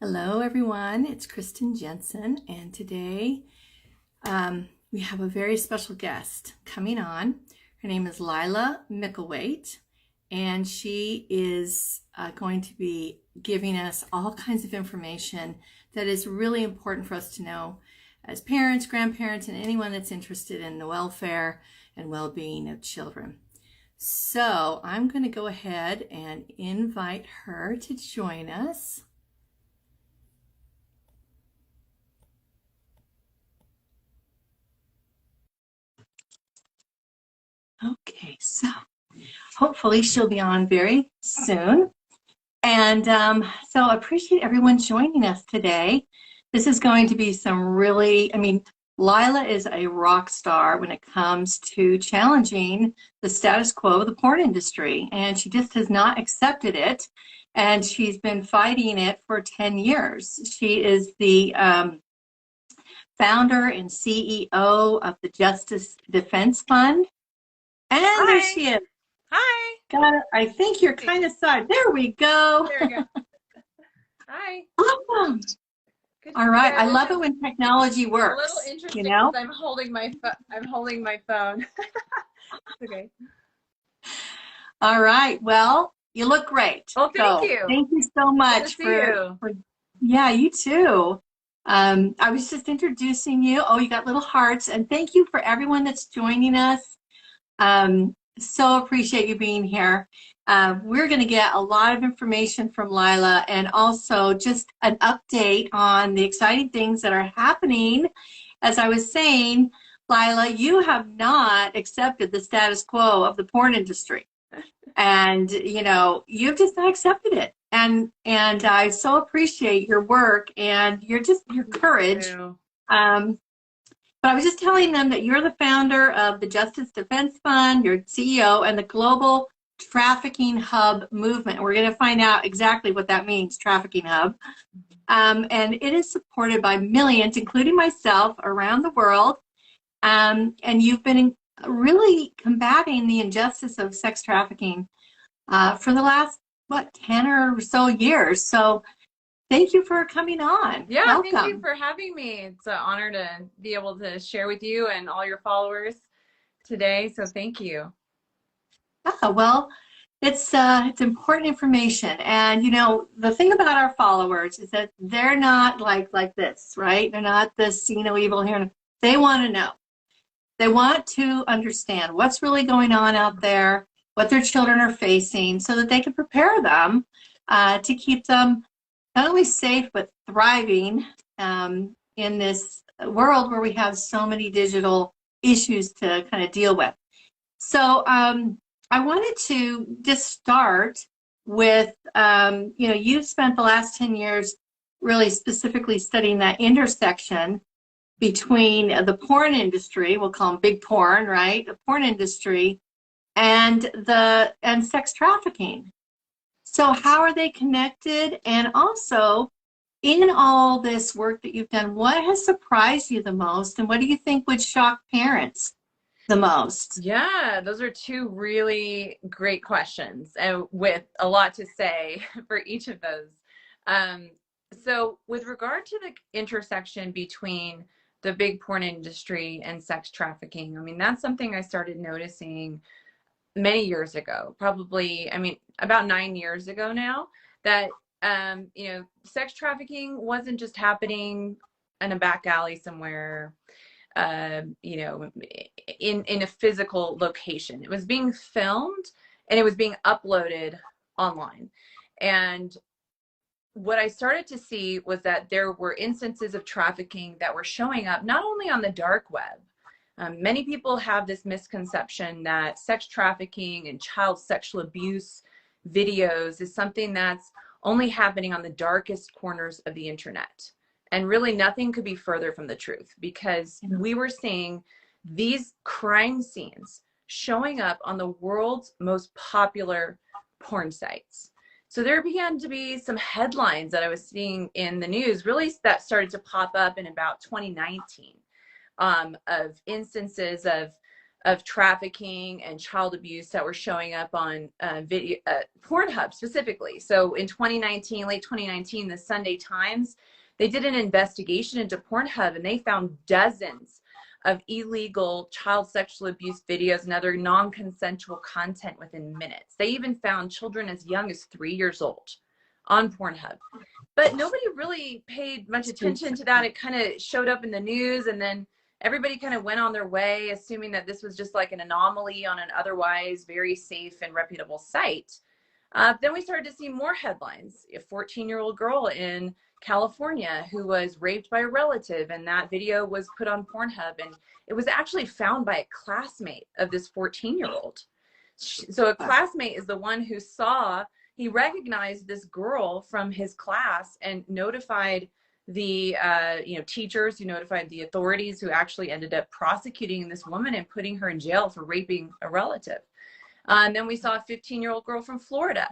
Hello, everyone. It's Kristen Jenson, and today we have a very special guest coming on. Her name is Laila Mickelwait, and she is going to be giving us all kinds of information that is really important for us to know as parents, grandparents, and anyone that's interested in the welfare and well-being of children. So I'm going to go ahead and invite her to join us. Okay, so hopefully she'll be on very soon. And so I appreciate everyone joining us today. This is going to be some really, Laila is a rock star when it comes to challenging the status quo of the porn industry, and she just has not accepted it. And she's been fighting it for 10 years. She is the founder and CEO of the Justice Defense Fund. And Hi. there she is. Hi. Got it. I think you're kind of sorry. There we go. There we go. Hi. Awesome. Good All right. I love it when technology works. A little interesting, you know? because I'm holding my phone. Okay. All right. Well, you look great. Well, thank you. Thank you so much for yeah, you too. I was just introducing you. Oh, you got little hearts, and thank you for everyone that's joining us. So appreciate you being here. We're going to get a lot of information from Laila, and also just an update on the exciting things that are happening. As I was saying, Laila, you have not accepted the status quo of the porn industry, and you've just not accepted it. And I so appreciate your work and your courage. But I was just telling them that you're the founder of the Justice Defense Fund, you're CEO, and the Global Trafficking Hub movement. We're going to find out exactly what that means, Trafficking Hub. And it is supported by millions, including myself, around the world. And you've been really combating the injustice of sex trafficking for the last, 10 or so years. So thank you for coming on. Yeah, welcome. Thank you for having me. It's an honor to be able to share with you and all your followers today. So thank you. Well, it's important information. And the thing about our followers is that they're not like this, right? They're not this evil here. They want to know. They want to understand what's really going on out there, what their children are facing, so that they can prepare them to keep them not only safe, but thriving in this world where we have so many digital issues to kind of deal with. So I wanted to just start with, you've spent the last 10 years really specifically studying that intersection between the porn industry, we'll call them big porn, right? The porn industry and sex trafficking. So how are they connected? And also, in all this work that you've done, what has surprised you the most? And what do you think would shock parents the most? Yeah, those are two really great questions, and with a lot to say for each of those. So with regard to the intersection between the big porn industry and sex trafficking, that's something I started noticing many years ago, probably, about 9 years ago now, that, sex trafficking wasn't just happening in a back alley somewhere, in a physical location. It was being filmed and it was being uploaded online. And what I started to see was that there were instances of trafficking that were showing up not only on the dark web. Many people have this misconception that sex trafficking and child sexual abuse videos is something that's only happening on the darkest corners of the internet. And really nothing could be further from the truth, because we were seeing these crime scenes showing up on the world's most popular porn sites. So there began to be some headlines that I was seeing in the news, really, that started to pop up in about 2019. Of instances of of trafficking and child abuse that were showing up on video, Pornhub specifically. So in 2019, late 2019, the Sunday Times, they did an investigation into Pornhub, and they found dozens of illegal child sexual abuse videos and other non-consensual content within minutes. They even found children as young as 3 years old on Pornhub. But nobody really paid much attention to that. It kind of showed up in the news, and then everybody kind of went on their way, assuming that this was just like an anomaly on an otherwise very safe and reputable site. Then we started to see more headlines. A 14-year-old girl in California who was raped by a relative, and that video was put on Pornhub, and it was actually found by a classmate of this 14-year-old. So a classmate is the one who saw, he recognized this girl from his class and notified the teachers, who notified the authorities, who actually ended up prosecuting this woman and putting her in jail for raping a relative. And then we saw a 15-year-old girl from Florida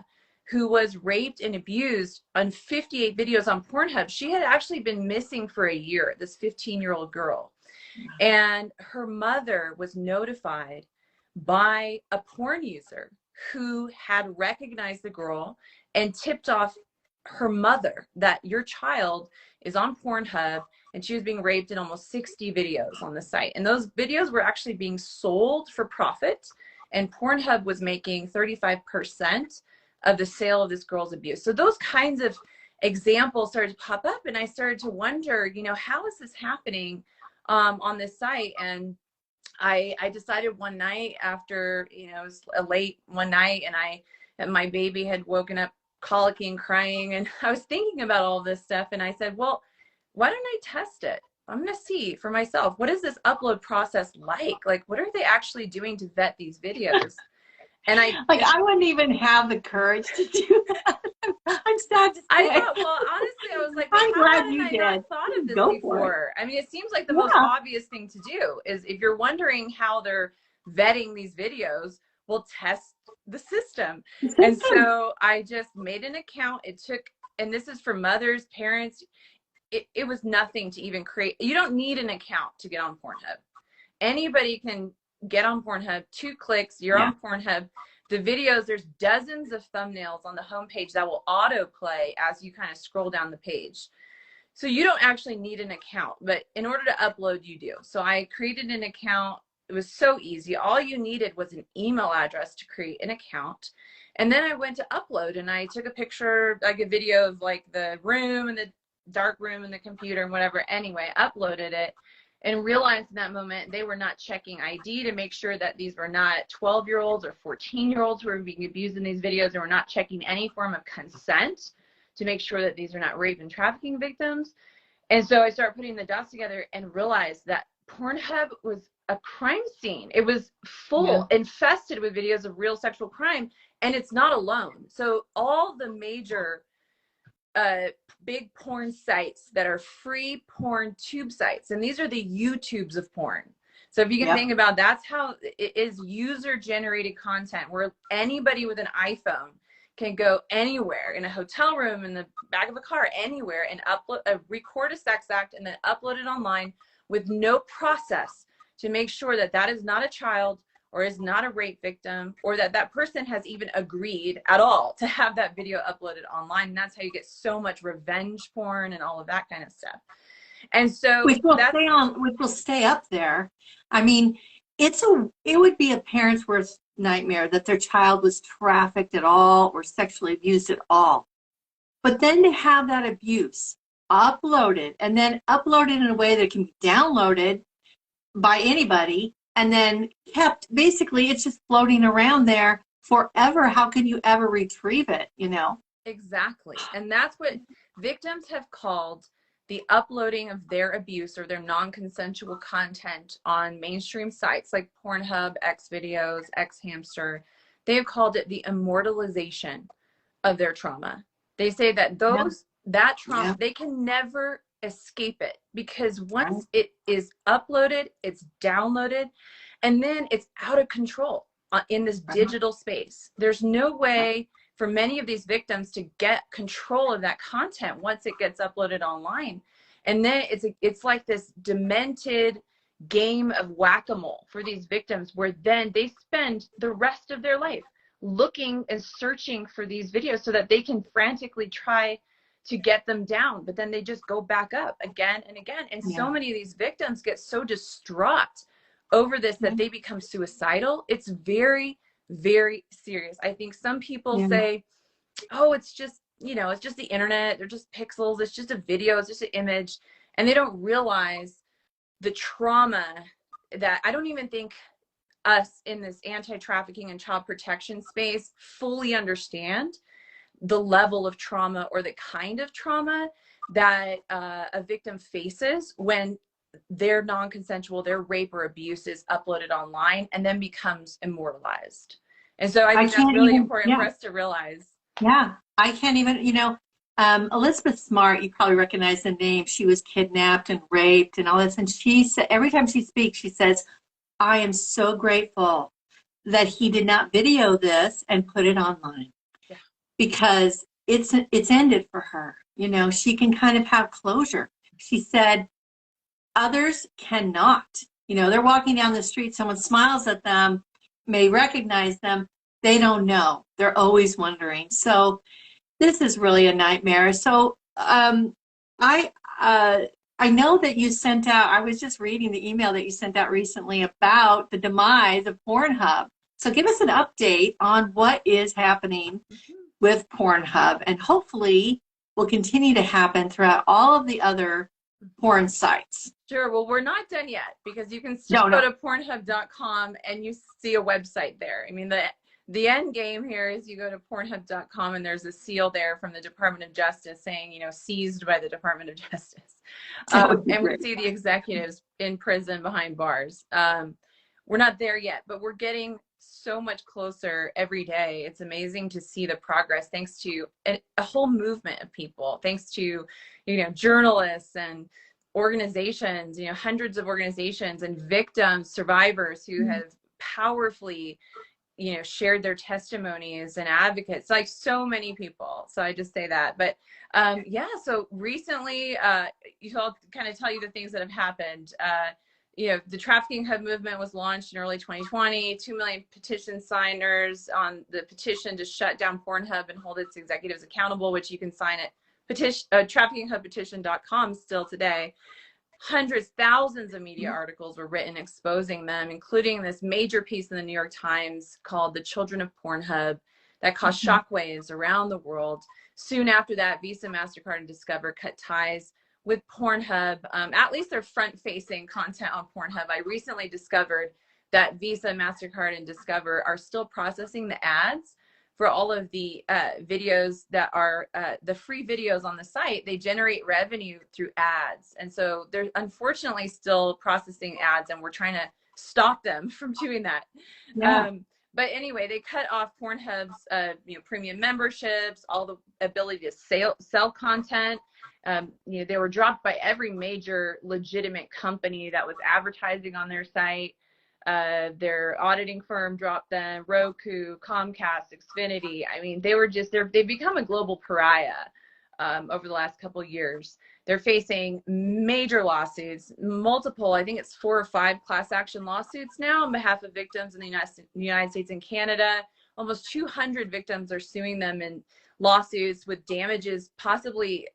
who was raped and abused on 58 videos on Pornhub. She had actually been missing for a year, this 15-year-old girl. And her mother was notified by a porn user who had recognized the girl and tipped off her mother that your child is on Pornhub and she was being raped in almost 60 videos on the site. And those videos were actually being sold for profit, and Pornhub was making 35% of the sale of this girl's abuse. So those kinds of examples started to pop up, and I started to wonder, how is this happening on this site? And I decided one night after, it was a late one night, and my baby had woken up colicking, crying, and I was thinking about all this stuff, and I said, well, why don't I test it? I'm going to see for myself. What is this upload process like? Like, what are they actually doing to vet these videos? And I wouldn't even have the courage to do that. I'm sad to say. I thought, well, honestly, I was like, well, I'm glad you did. Not thought of this before? I mean, it seems like the most obvious thing to do is, if you're wondering how they're vetting these videos, well, test the system. And so I just made an account. It took, and this is for mothers, parents, it was nothing to even create. You don't need an account to get on Pornhub. Anybody can get on Pornhub, 2 clicks, you're on Pornhub. The videos, there's dozens of thumbnails on the homepage that will autoplay as you kind of scroll down the page. So you don't actually need an account, but in order to upload, you do. So I created an account. It was so easy. All you needed was an email address to create an account. And then I went to upload, and I took a picture, like a video of like the room and the dark room and the computer and whatever. Anyway, uploaded it, and realized in that moment they were not checking ID to make sure that these were not 12-year-olds or 14-year-olds who were being abused in these videos. They were not checking any form of consent to make sure that these are not rape and trafficking victims. And so I started putting the dots together and realized that Pornhub was a crime scene. It was full, infested with videos of real sexual crime, and it's not alone. So all the major big porn sites that are free porn tube sites, and these are the YouTubes of porn. So if you can think about, that's how it is, user generated content, where anybody with an iPhone can go anywhere, in a hotel room, in the back of a car, anywhere, and upload, record a sex act and then upload it online with no process to make sure that that is not a child or is not a rape victim, or that that person has even agreed at all to have that video uploaded online. And that's how you get so much revenge porn and all of that kind of stuff. And so which will stay up there. I mean, it would be a parent's worst nightmare that their child was trafficked at all or sexually abused at all. But then to have that abuse uploaded, and then uploaded in a way that can be downloaded by anybody, and then kept, basically it's just floating around there forever. How can you ever retrieve it, Exactly. And that's what victims have called the uploading of their abuse or their non-consensual content on mainstream sites like Pornhub, Xvideos, Xhamster. They have called it the immortalization of their trauma. They say that that trauma, they can never escape it, because once it is uploaded, it's downloaded, and then it's out of control in this digital space. There's no way for many of these victims to get control of that content once it gets uploaded online. And then it's like this demented, game of whack-a-mole for these victims, where then they spend the rest of their life looking and searching for these videos so that they can frantically try to get them down, but then they just go back up again and again. And so many of these victims get so distraught over this that they become suicidal. It's very, very serious. I think some people say, oh, it's just, you know, it's just the internet, they're just pixels, it's just a video, it's just an image, and they don't realize the trauma that I don't even think us in this anti-trafficking and child protection space fully understand the level of trauma or the kind of trauma that a victim faces when their non-consensual, their rape or abuse is uploaded online and then becomes immortalized. And so I think that's really important for us to realize. Yeah, I can't even, you know, Elizabeth Smart, you probably recognize the name. She was kidnapped and raped and all this. And she said, every time she speaks, she says, I am so grateful that he did not video this and put it online, because it's ended for her. You know, she can kind of have closure. She said, others cannot. You know, they're walking down the street, someone smiles at them, may recognize them. They don't know. They're always wondering. So this is really a nightmare. So I know that you sent out, I was just reading the email that you sent out recently about the demise of Pornhub. So give us an update on what is happening with Pornhub, and hopefully will continue to happen throughout all of the other porn sites. Sure. Well, we're not done yet, because you can still go to pornhub.com and you see a website there. I mean, the end game here is you go to pornhub.com and there's a seal there from the Department of Justice saying, you know, seized by the Department of Justice. And we see the executives in prison behind bars. We're not there yet, but we're getting so much closer every day. It's amazing to see the progress, thanks to a whole movement of people, thanks to, you know, journalists and organizations, you know, hundreds of organizations and victims, survivors who have powerfully, you know, shared their testimonies, and advocates, like so many people. So I just say that. But yeah, so recently, I'll kind of tell you the things that have happened. You know, the Trafficking Hub movement was launched in early 2020, 2 million petition signers on the petition to shut down Pornhub and hold its executives accountable, which you can sign at traffickinghubpetition.com still today. Hundreds, thousands of media articles were written exposing them, including this major piece in the New York Times called "The Children of Pornhub" that caused shockwaves around the world. Soon after that, Visa, MasterCard, and Discover cut ties with Pornhub, at least their front-facing content on Pornhub. I recently discovered that Visa, MasterCard, and Discover are still processing the ads for all of the videos that are the free videos on the site. They generate revenue through ads. And so they're unfortunately still processing ads, and we're trying to stop them from doing that. But anyway, they cut off Pornhub's you know, premium memberships, all the ability to sell content. You know, they were dropped by every major legitimate company that was advertising on their site. Their auditing firm dropped them, Roku, Comcast, Xfinity. I mean, they were just, they've become a global pariah over the last couple of years. They're facing major lawsuits, multiple, I think it's 4 or 5 class action lawsuits now on behalf of victims in the United States and Canada. Almost 200 victims are suing them in lawsuits with damages possibly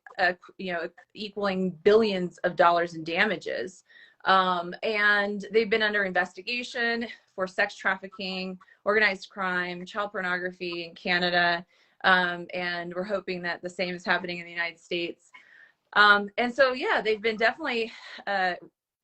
you know, equaling billions of dollars in damages. And they've been under investigation for sex trafficking, organized crime, child pornography in Canada. And we're hoping that the same is happening in the United States. And so, yeah, they've been definitely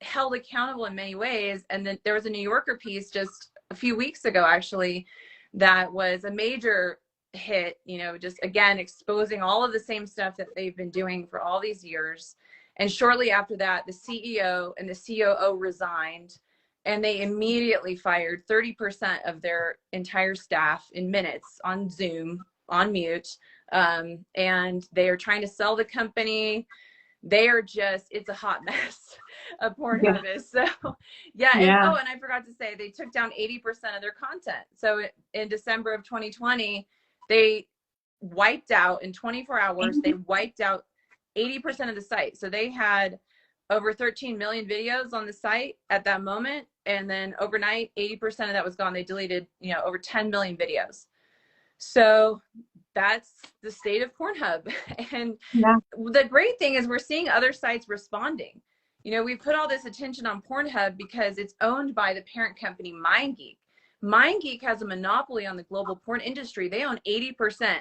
held accountable in many ways. And then there was a New Yorker piece just a few weeks ago, actually, that was a major hit, you know, just again, exposing all of the same stuff that they've been doing for all these years. And shortly after that, the CEO and the COO resigned, and they immediately fired 30% of their entire staff in minutes on Zoom, on mute. And they are trying to sell the company. They are just, it's a hot mess of Pornhub is. So yeah. And, oh, and I forgot to say, they took down 80% of their content. So in December of 2020, they wiped out, in 24 hours, they wiped out 80% of the site. So they had over 13 million videos on the site at that moment. And then overnight, 80% of that was gone. They deleted, over 10 million videos. So that's the state of Pornhub. And Yeah. the great thing is we're seeing other sites responding. We put all this attention on Pornhub because it's owned by the parent company MindGeek. MindGeek has a monopoly on the global porn industry. They own 80%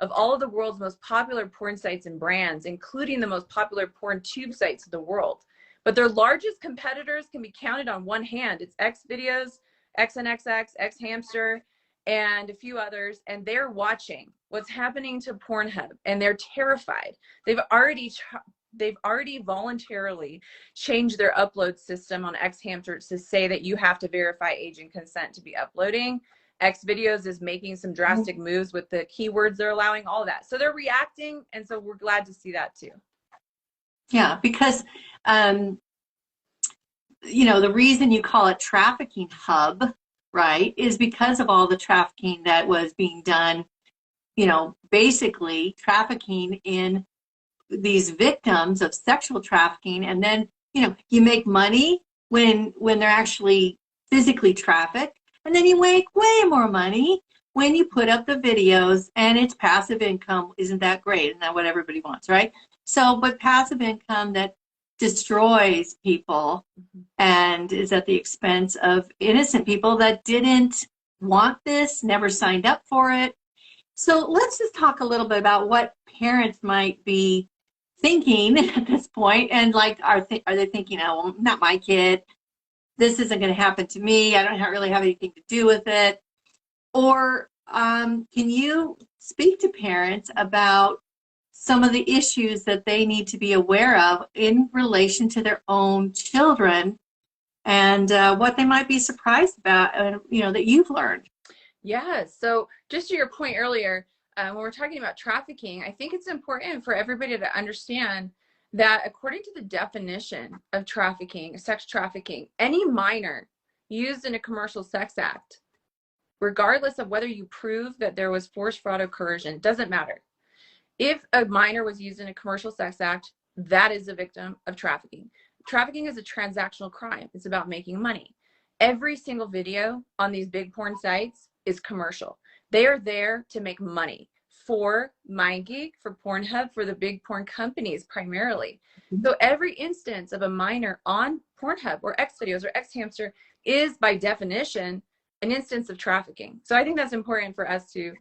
of all of the world's most popular porn sites and brands, including the most popular porn tube sites of the world. But their largest competitors can be counted on one hand. It's Xvideos, XNXX, XHamster, and a few others, and they're watching what's happening to Pornhub, and they're terrified. They've already voluntarily changed their upload system on XHamster to say that you have to verify age and consent to be uploading. Xvideos is making some drastic moves with the keywords they're allowing, all of that. So they're reacting, and so we're glad to see that too. Yeah, because the reason you call it trafficking hub, right, is because of all the trafficking that was being done, basically trafficking in these victims of sexual trafficking. And then, you make money when they're actually physically trafficked. And then you make way more money when you put up the videos, and it's passive income. Isn't that great? Isn't that what everybody wants, right? So, but passive income that destroys people and is at the expense of innocent people that didn't want this, never signed up for it. So let's just talk a little bit about what parents might be thinking at this point, and like, are they thinking, oh, well, not my kid, this isn't going to happen to me, I don't really have anything to do with it? Or can you speak to parents about some of the issues that they need to be aware of in relation to their own children, and what they might be surprised about, that you've learned? Yeah, so just to your point earlier, when we're talking about trafficking, I think it's important for everybody to understand that according to the definition of trafficking, sex trafficking, any minor used in a commercial sex act, regardless of whether you prove that there was force, fraud, or coercion, doesn't matter. If a minor was used in a commercial sex act, that is a victim of trafficking. Trafficking is a transactional crime. It's about making money. Every single video on these big porn sites is commercial. They are there to make money for MindGeek, for Pornhub, for the big porn companies primarily. So every instance of a minor on Pornhub or Xvideos or XHamster is by definition an instance of trafficking. So I think that's important for us to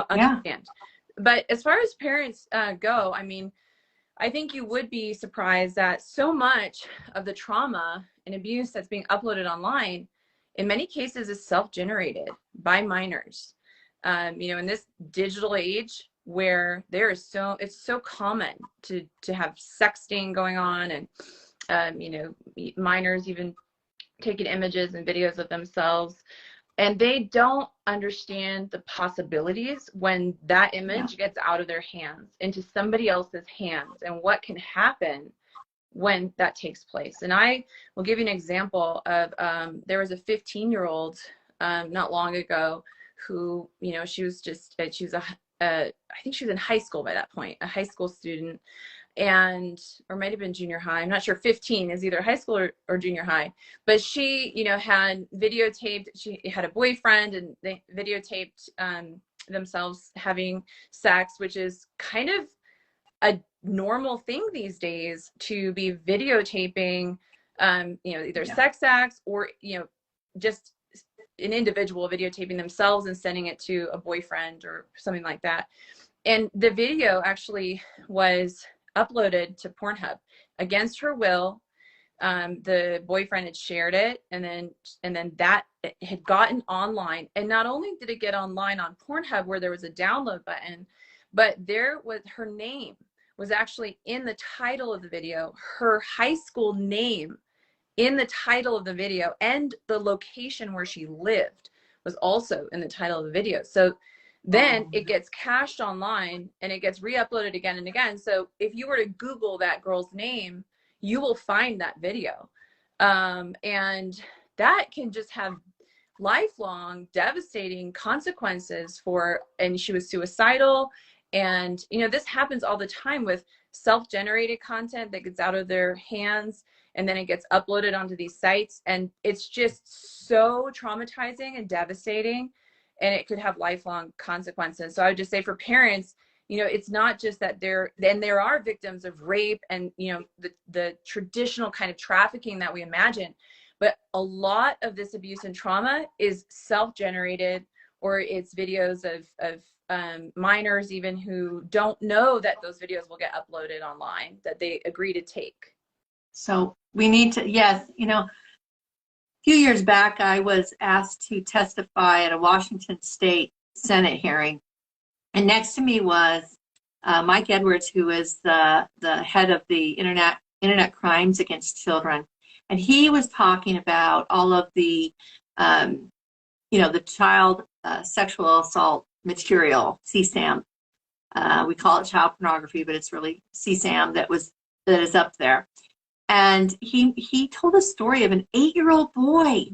understand. But as far as parents go, I mean, I think you would be surprised that so much of the trauma and abuse that's being uploaded online, in many cases, is self-generated by minors. In this digital age where it's so common to have sexting going on, and minors even taking images and videos of themselves, and they don't understand the possibilities when that image gets out of their hands into somebody else's hands, and what can happen when that takes place. And I will give you an example of, there was a 15-year-old not long ago who, she was I think she was in high school by that point, a high school student, or might have been junior high. I'm not sure. 15 is either high school or junior high. But she, had videotaped, she had a boyfriend, and they videotaped themselves having sex, which is kind of a normal thing these days, to be videotaping, either sex acts or, just an individual videotaping themselves and sending it to a boyfriend or something like that. And the video actually was uploaded to Pornhub against her will. The boyfriend had shared it, and then that had gotten online. And not only did it get online on Pornhub, where there was a download button, but there was her name was actually in the title of the video, her high school name in the title of the video, and the location where she lived was also in the title of the video. So then it gets cached online, and it gets re-uploaded again and again. So if you were to Google that girl's name, you will find that video. And that can just have lifelong devastating consequences and she was suicidal. And, this happens all the time with self-generated content that gets out of their hands, and then it gets uploaded onto these sites, and it's just so traumatizing and devastating, and it could have lifelong consequences. So I would just say for parents, it's not just that there are victims of rape and, the traditional kind of trafficking that we imagine, but a lot of this abuse and trauma is self-generated, or it's videos of minors even who don't know that those videos will get uploaded online, that they agree to take. So we need to, yes, a few years back, I was asked to testify at a Washington State Senate hearing. And next to me was Mike Edwards, who is the head of the Internet Crimes Against Children. And he was talking about all of the, the child sexual assault material, CSAM. We call it child pornography, but it's really CSAM that is up there. And he told a story of an 8-year-old boy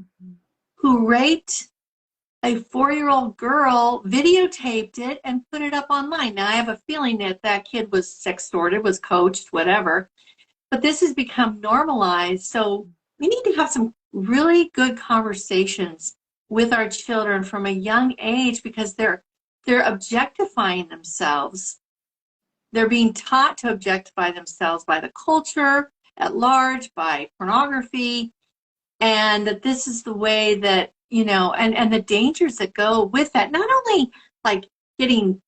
who raped a 4-year-old girl, videotaped it, and put it up online. Now, I have a feeling that kid was sextorted, was coached, whatever. But this has become normalized. So we need to have some really good conversations with our children from a young age, because they're objectifying themselves. They're being taught to objectify themselves by the culture at large, by pornography, and that this is the way that, and the dangers that go with that. Not only like getting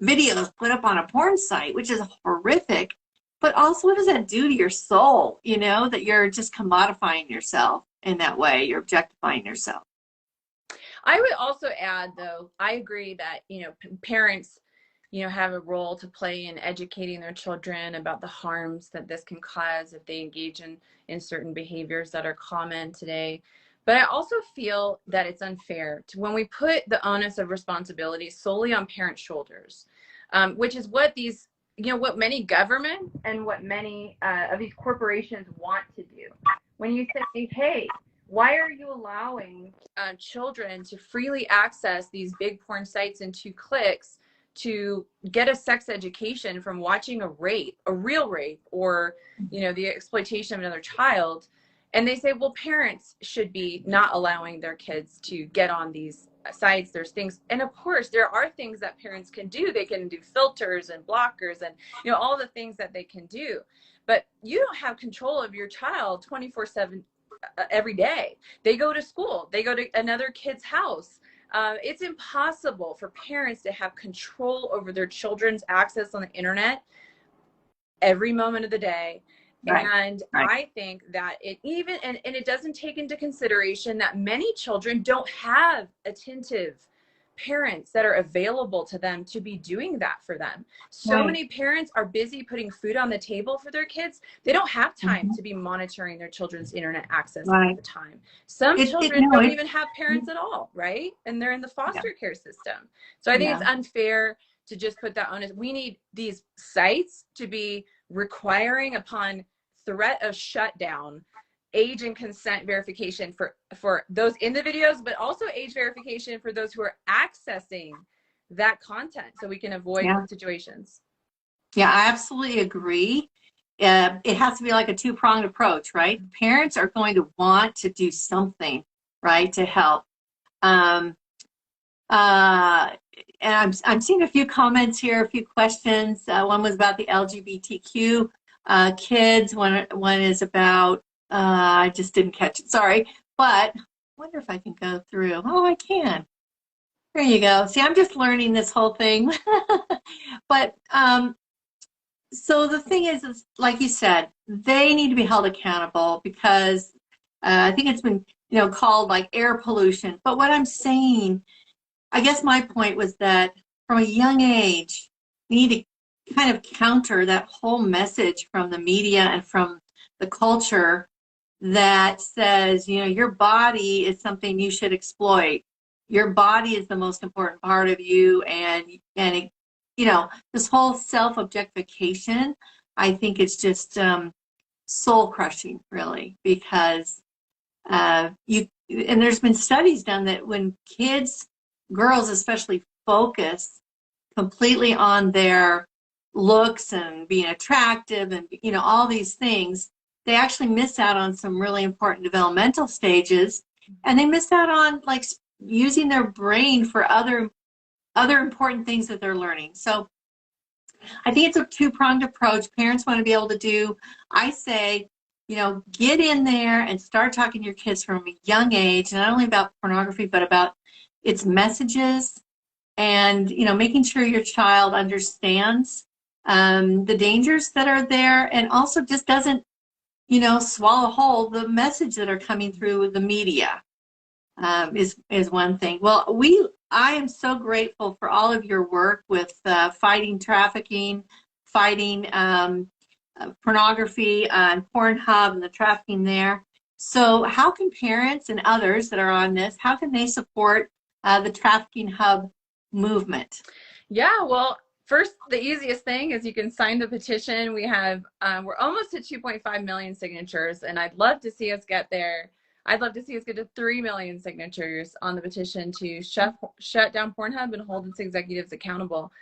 videos put up on a porn site, which is horrific, but also what does that do to your soul, that you're just commodifying yourself in that way. You're objectifying yourself. I would also add, though, I agree that, parents, have a role to play in educating their children about the harms that this can cause if they engage in certain behaviors that are common today. But I also feel that it's unfair when we put the onus of responsibility solely on parents' shoulders, which is what these, what many governments and what many of these corporations want to do. When you say, hey, why are you allowing children to freely access these big porn sites in 2 clicks to get a sex education from watching a real rape, or, the exploitation of another child? And they say, well, parents should be not allowing their kids to get on these sites. There's things, and of course, there are things that parents can do. They can do filters and blockers and, all the things that they can do. But you don't have control of your child 24/7 every day. They go to school. They go to another kid's house. It's impossible for parents to have control over their children's access on the internet every moment of the day. Right. And I think that it doesn't take into consideration that many children don't have attentive parents that are available to them to be doing that for them. So many parents are busy putting food on the table for their kids. They don't have time to be monitoring their children's internet access all the time. Some children don't even have parents at all, right? And they're in the foster care system. So I think it's unfair to just put that on. We need these sites to be requiring, upon threat of shutdown, age and consent verification for those in the videos, but also age verification for those who are accessing that content, so we can avoid situations. Yeah, I absolutely agree. It has to be like a 2-pronged approach, right? Parents are going to want to do something, right, to help. And I'm seeing a few comments here, a few questions. One was about the LGBTQ kids. One is about, I just didn't catch it, sorry. But I wonder if I can go through. Oh, I can. There you go. See, I'm just learning this whole thing. But so the thing is, like you said, they need to be held accountable, because I think it's been, called like air pollution. But what I'm saying, I guess my point was that from a young age, we need to kind of counter that whole message from the media and from the culture that says, your body is something you should exploit. Your body is the most important part of you, and it, this whole self-objectification, I think it's just soul-crushing, really, because and there's been studies done that when kids, girls especially, focus completely on their looks and being attractive and, you know, all these things, they actually miss out on some really important developmental stages, and they miss out on like using their brain for other important things that they're learning. So I think it's a two-pronged approach. Parents want to be able to do, I say, you know, get in there and start talking to your kids from a young age, not only about pornography, but about its messages, and, you know, making sure your child understands the dangers that are there, and also just doesn't, you know, swallow whole the message that are coming through the media, is one thing. Well, I am so grateful for all of your work with fighting trafficking, fighting pornography on Pornhub and the trafficking there. So how can parents and others that are on this, how can they support the Trafficking Hub movement? Yeah, well, first, the easiest thing is you can sign the petition. We have, we're almost at 2.5 million signatures, and I'd love to see us get there. I'd love to see us get to 3 million signatures on the petition to shut down Pornhub and hold its executives accountable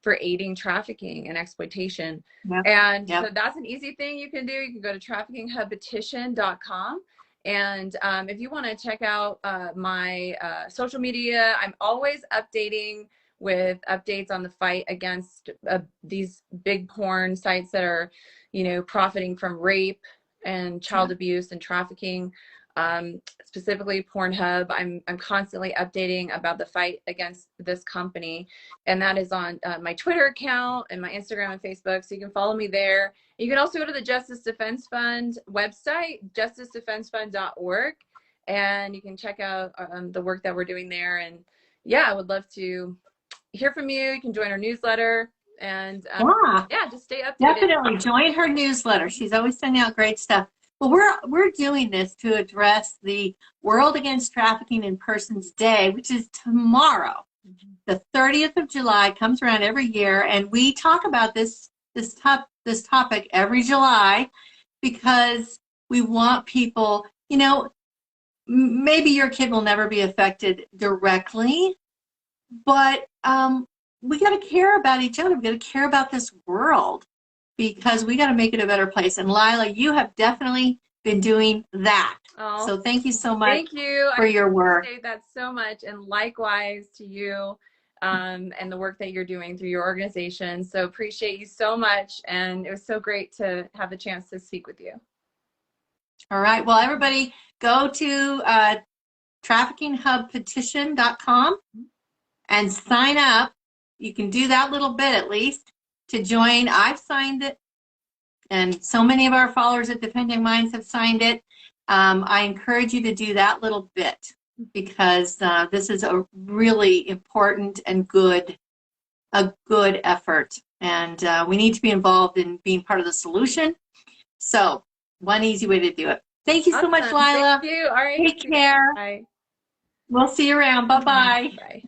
for aiding trafficking and exploitation. Yep. And Yep. so that's an easy thing you can do. You can go to traffickinghubpetition.com. And if you want to check out my social media, I'm always updating with updates on the fight against these big porn sites that are, you know, profiting from rape and child abuse and trafficking. Specifically Pornhub. I'm constantly updating about the fight against this company, and that is on my Twitter account and my Instagram and Facebook, so you can follow me there. You can also go to the Justice Defense Fund website, justicedefensefund.org, and you can check out the work that we're doing there. And yeah, I would love to hear from you. You can join our newsletter, and yeah, just stay updated. Definitely join her newsletter. She's always sending out great stuff. Well, we're doing this to address the World Against Trafficking in Persons Day, which is tomorrow. The 30th of July comes around every year, and we talk about this topic every July because we want people, you know, maybe your kid will never be affected directly, but we got to care about each other. We got to care about this world, because we got to make it a better place. And Laila, you have definitely been doing that. Oh, so thank you so much. Thank you for your work. I appreciate that so much, and likewise to you, and the work that you're doing through your organization. So appreciate you so much, and it was so great to have the chance to speak with you. All right. Well, everybody, go to traffickinghubpetition.com and sign up. You can do that little bit at least to join. I've signed it, and so many of our followers at Defending Minds have signed it. I encourage you to do that little bit, because this is a really important and good effort, and we need to be involved in being part of the solution. So one easy way to do it. Thank you so much, Laila. Thank you. All right. Take care. Bye. We'll see you around. Bye-bye. Bye.